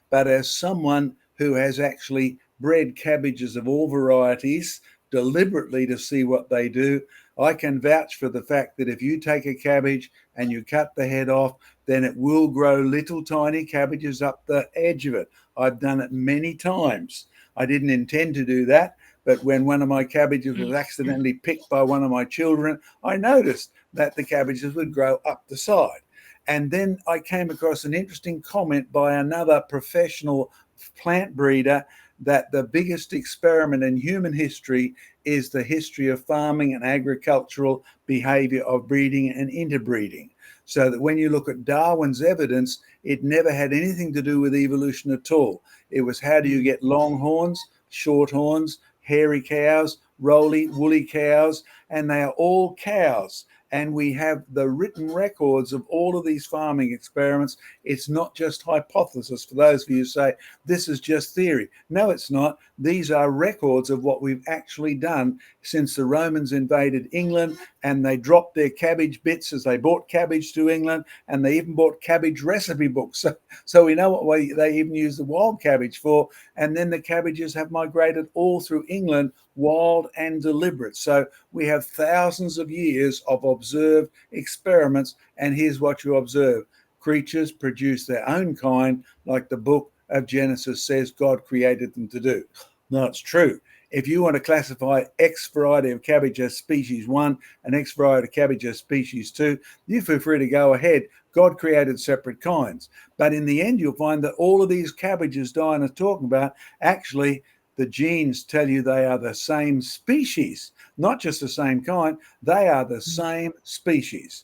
but as someone who has actually bred cabbages of all varieties deliberately to see what they do, I can vouch for the fact that if you take a cabbage and you cut the head off, then it will grow little tiny cabbages up the edge of it. I've done it many times. I didn't intend to do that, but when one of my cabbages was accidentally picked by one of my children, I noticed that the cabbages would grow up the side. And then I came across an interesting comment by another professional plant breeder that the biggest experiment in human history is the history of farming and agricultural behavior of breeding and interbreeding. So that when you look at Darwin's evidence, it never had anything to do with evolution at all. It was how do you get long horns, short horns, hairy cows, roly, woolly cows, and they are all cows. And we have the written records of all of these farming experiments. It's not just hypothesis. For those of you who say this is just theory. No, it's not. These are records of what we've actually done since the Romans invaded England, and they dropped their cabbage bits as they brought cabbage to England, and they even bought cabbage recipe books. So we know what way they even use the wild cabbage for. And then the cabbages have migrated all through England, wild and deliberate. So we have thousands of years of observed experiments, and here's what you observe. Creatures produce their own kind, like the book of Genesis says God created them to do. No, it's true. If you want to classify X variety of cabbage as species 1 and X variety of cabbage as species 2, you feel free to go ahead. God created separate kinds. But in the end, you'll find that all of these cabbages Diane is talking about, actually, the genes tell you they are the same species, not just the same kind, they are the same species.